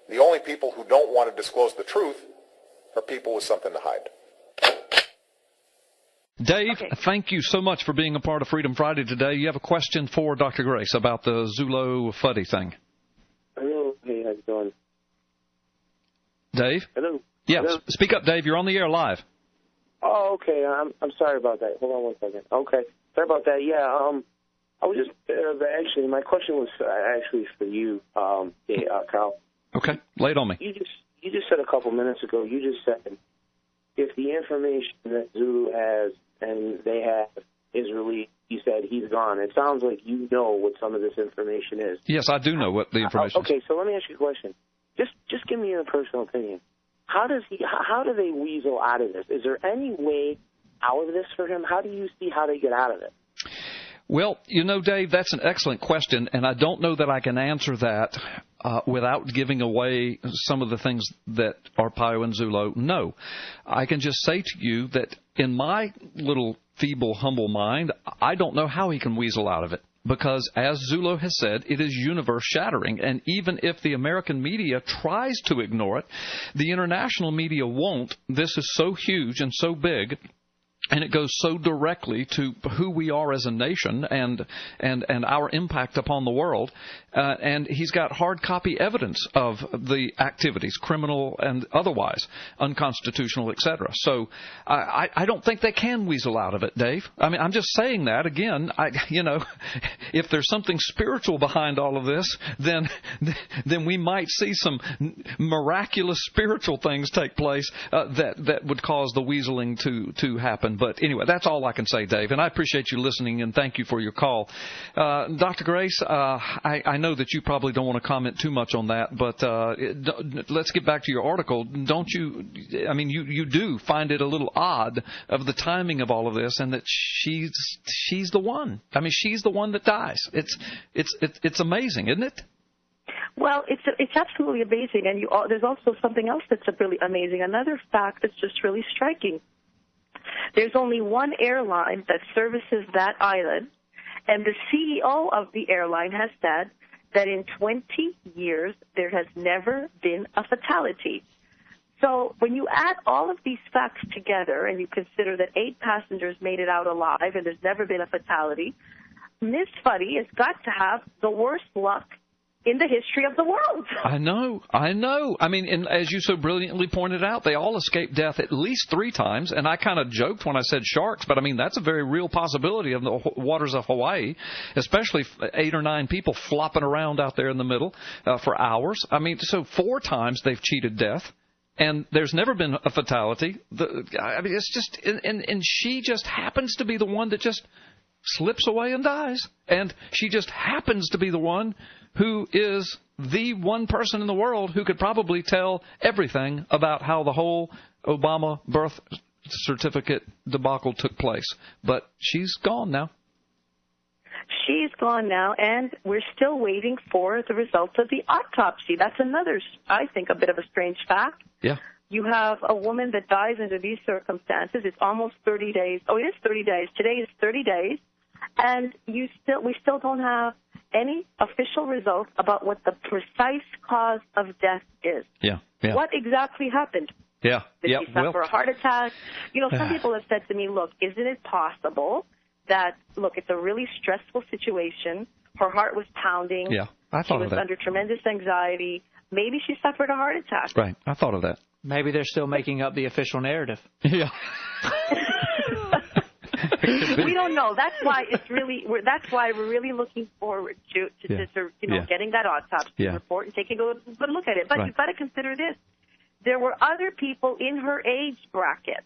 The only people who don't want to disclose the truth are people with something to hide. Dave, Okay. Thank you so much for being a part of Freedom Friday today. You have a question for Dr. Grace about the Zulo Fuddy thing. Hello. Hey, how's it going? Dave? Hello. Yeah, Hello? Speak up, Dave. You're on the air live. Oh, okay. I'm sorry about that. Hold on one second. Okay. Sorry about that. Yeah. I was just actually, my question was actually for you, Carl. Okay. Lay it on me. You just said a couple minutes ago. You just said if the information that Zulu has and they have is released, you said he's gone. It sounds like you know what some of this information is. Yes, I do know what the information is. Okay, so let me ask you a question. Just give me your personal opinion. How do they weasel out of this? Is there any way out of this for him? How do you see how they get out of it? Well, Dave, that's an excellent question, and I don't know that I can answer that without giving away some of the things that are Pio and Zulo know. I can just say to you that in my little feeble, humble mind, I don't know how he can weasel out of it. Because, as Zulo has said, it is universe-shattering. And even if the American media tries to ignore it, the international media won't. This is so huge and so big, and it goes so directly to who we are as a nation and our impact upon the world. And he's got hard copy evidence of the activities, criminal and otherwise, unconstitutional, etc. So I don't think they can weasel out of it, Dave. I mean, I'm just saying that again. If there's something spiritual behind all of this, then we might see some miraculous spiritual things take place that would cause the weaseling to happen. But anyway, that's all I can say, Dave. And I appreciate you listening, and thank you for your call. Dr. Grace, I know that you probably don't want to comment too much on that, but let's get back to your article. Don't you? I mean, you do find it a little odd of the timing of all of this, and that she's the one. I mean, she's the one that dies. It's amazing, isn't it? Well, it's absolutely amazing, and there's also something else that's really amazing. Another fact that's just really striking. There's only one airline that services that island, and the CEO of the airline has said that in 20 years there has never been a fatality. So when you add all of these facts together and you consider that 8 passengers made it out alive and there's never been a fatality, Miss Fuddy has got to have the worst luck in the history of the world. I know. I mean, and as you so brilliantly pointed out, they all escaped death at least 3 times, and I kind of joked when I said sharks, but I mean, that's a very real possibility of the waters of Hawaii, especially 8 or 9 people flopping around out there in the middle for hours. I mean, so 4 times they've cheated death. And there's never been a fatality. I mean, it's just, and she just happens to be the one that just slips away and dies. And she just happens to be the one who is the one person in the world who could probably tell everything about how the whole Obama birth certificate debacle took place. But she's gone now. She's gone now, and we're still waiting for the results of the autopsy. That's another, I think, a bit of a strange fact. Yeah. You have a woman that dies under these circumstances. It's almost 30 days. Oh, it is 30 days. Today is 30 days. And we still don't have any official results about what the precise cause of death is. Yeah. What exactly happened? Yeah. Did she suffer a heart attack? Some people have said to me, look, isn't it possible that, it's a really stressful situation. Her heart was pounding. Yeah, I thought of that. She was under tremendous anxiety. Maybe she suffered a heart attack. Right, I thought of that. Maybe they're still making up the official narrative. Yeah. We don't know. That's why we're really looking forward to getting that autopsy report and taking a good look at it. But you've got to consider this. There were other people in her age bracket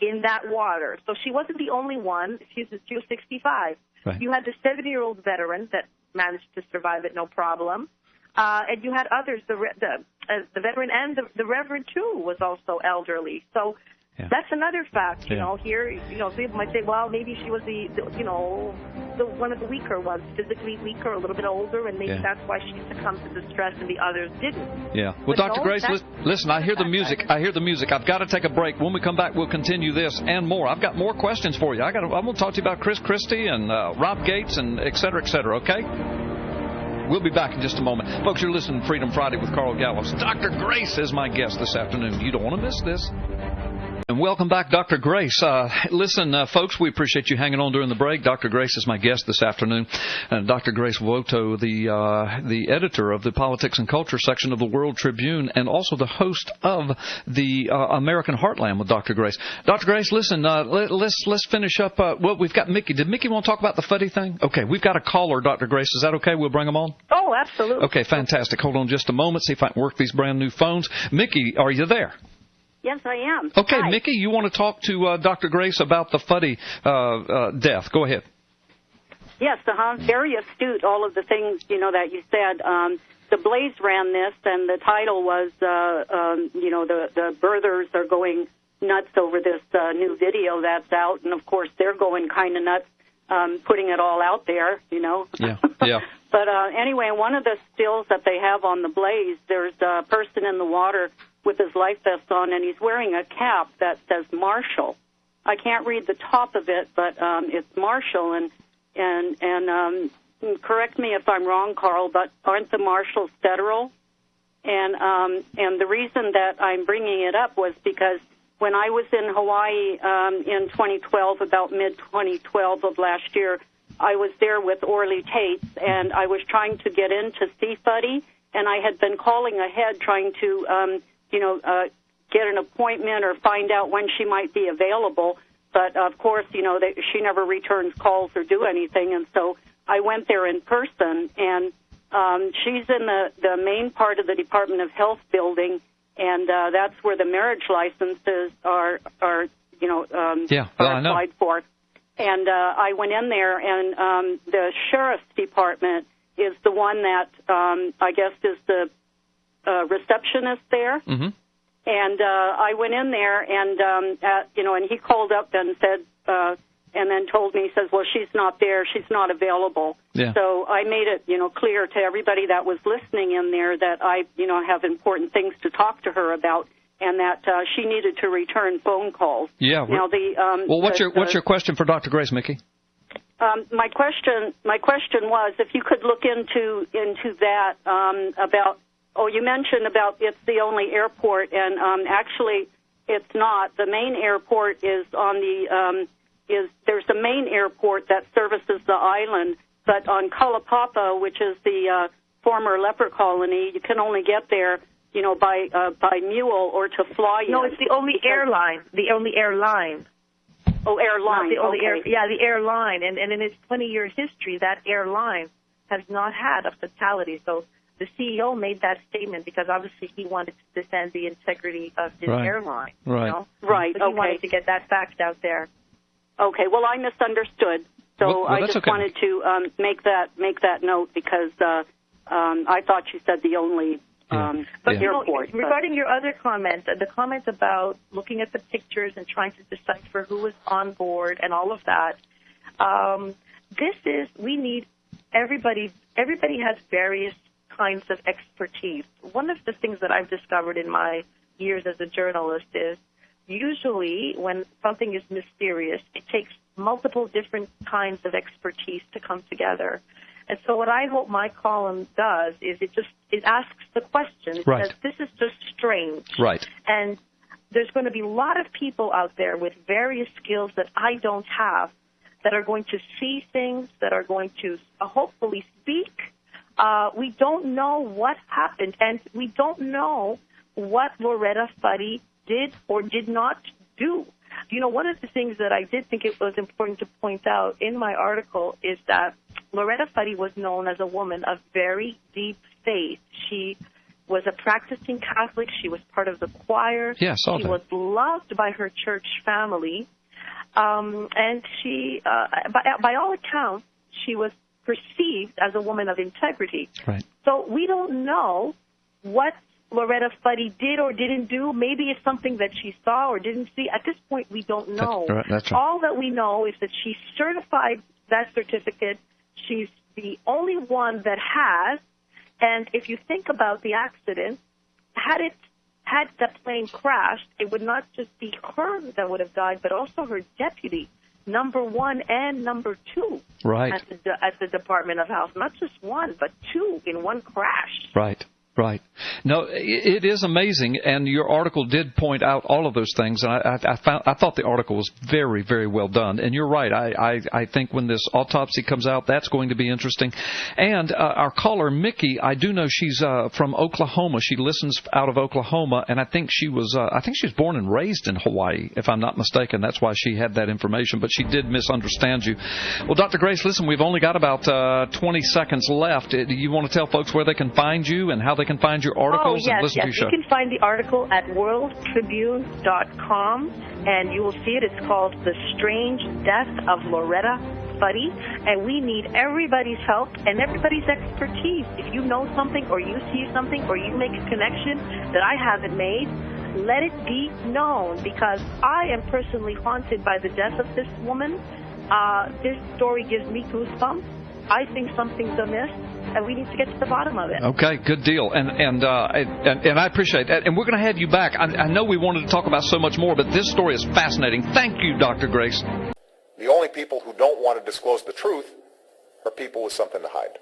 in that water. So she wasn't the only one. She was 65. Right. You had the 70-year-old veteran that managed to survive it no problem. And you had others, the veteran and the Reverend, too, was also elderly. So that's another fact, here, people might say, well, maybe she was the one of the weaker ones, physically weaker, a little bit older, and maybe that's why she succumbed to the stress and the others didn't. Yeah. Well, Dr. Grace, listen, I hear the music. I've got to take a break. When we come back, we'll continue this and more. I've got more questions for you. I'm going to talk to you about Chris Christie and Rob Gates and et cetera, okay? We'll be back in just a moment. Folks, you're listening to Freedom Friday with Carl Gallows. Dr. Grace is my guest this afternoon. You don't want to miss this. And welcome back, Dr. Grace. Listen, folks, we appreciate you hanging on during the break. Dr. Grace is my guest this afternoon. Dr. Grace Vuoto, the editor of the Politics and Culture section of the World Tribune, and also the host of the American Heartland with Dr. Grace. Dr. Grace, listen, let's finish up. Well, we've got Mickey. Did Mickey want to talk about the Fuddy thing? Okay, we've got a caller, Dr. Grace. Is that okay? We'll bring him on? Oh, absolutely. Okay, fantastic. Hold on just a moment, see if I can work these brand new phones. Mickey, are you there? Yes, I am. Okay, Hi. Mickey, you want to talk to Dr. Grace about the Fuddy death. Go ahead. Yes, very astute, all of the things, that you said. The Blaze ran this, and the title was, the birthers are going nuts over this new video that's out, and, of course, they're going kind of nuts putting it all out there, Yeah. But anyway, one of the stills that they have on the Blaze, there's a person in the water with his life vest on, and he's wearing a cap that says Marshall. I can't read the top of it, but it's Marshall, and correct me if I'm wrong, Carl, but aren't the Marshalls federal? And the reason that I'm bringing it up was because when I was in Hawaii in 2012, about mid-2012 of last year, I was there with Orly Tates, and I was trying to get in to see Fuddy, and I had been calling ahead trying to, get an appointment or find out when she might be available. But, of course, she never returns calls or do anything, and so I went there in person, and she's in the main part of the Department of Health building, and that's where the marriage licenses are applied for. And I went in there, and the sheriff's department is the one that I guess is the receptionist there. Mm-hmm. And I went in there, and and he called up and said, and then told me, he says, well, she's not there, she's not available. Yeah. So I made it, clear to everybody that was listening in there that I, have important things to talk to her about, and that she needed to return phone calls. Yeah. Now what's your question for Dr. Grace, Mickey? My question was if you could look into that about. Oh, you mentioned about it's the only airport, and actually it's not. The main airport is on there's a main airport that services the island, but on Kalapapa, which is the former leper colony, you can only get there, by mule or to fly in. No, it's the only airline. The only airline. Oh, airline. Not the only okay. the airline. And in its 20-year history, that airline has not had a fatality. So the CEO made that statement because obviously he wanted to defend the integrity of his airline. Right. Right. So he wanted to get that fact out there. Okay. Well, I misunderstood. So I just wanted to make that note because I thought you said the only airport. Regarding your other comment, the comment about looking at the pictures and trying to decipher who was on board and all of that, we need everybody has various kinds of expertise. One of the things that I've discovered in my years as a journalist is usually when something is mysterious, it takes multiple different kinds of expertise to come together. And so what I hope my column does is it asks the question. It says, this is just strange. Right. And there's going to be a lot of people out there with various skills that I don't have that are going to see things, that are going to hopefully speak. We don't know what happened, and we don't know what Loretta Fuddy did or did not do. One of the things that I did think it was important to point out in my article is that Loretta Fuddy was known as a woman of very deep faith. She was a practicing Catholic. She was part of the choir. Yeah, I saw that. She was loved by her church family. And she, by all accounts, she was perceived as a woman of integrity. Right. So we don't know what Loretta Fuddy did or didn't do. Maybe it's something that she saw or didn't see. At this point, we don't know. That's right. All that we know is that she certified that certificate. She's the only one that has. And if you think about the accident, had the plane crashed, it would not just be her that would have died, but also her deputy. number 1 and number 2 right. at the Department of Health. Not just 1, but 2 in one crash. Right. Right. No, it is amazing, and your article did point out all of those things, and I thought the article was very, very well done. And you're right. I think when this autopsy comes out, that's going to be interesting. And our caller, Mickey, I do know she's from Oklahoma. She listens out of Oklahoma, and I think she was born and raised in Hawaii, if I'm not mistaken. That's why she had that information, but she did misunderstand you. Well, Dr. Grace, listen, we've only got about 20 seconds left. Do you want to tell folks where they can find you and how they can find your articles and listen to your show? You can find the article at worldtribune.com, and you will see it. It's called The Strange Death of Loretta Fuddy, and we need everybody's help and everybody's expertise. If you know something or you see something or you make a connection that I haven't made, let it be known, because I am personally haunted by the death of this woman. This story gives me goosebumps. I think something's amiss, and we need to get to the bottom of it. Okay, good deal. And I appreciate that. And we're going to have you back. I know we wanted to talk about so much more, but this story is fascinating. Thank you, Dr. Grace. The only people who don't want to disclose the truth are people with something to hide.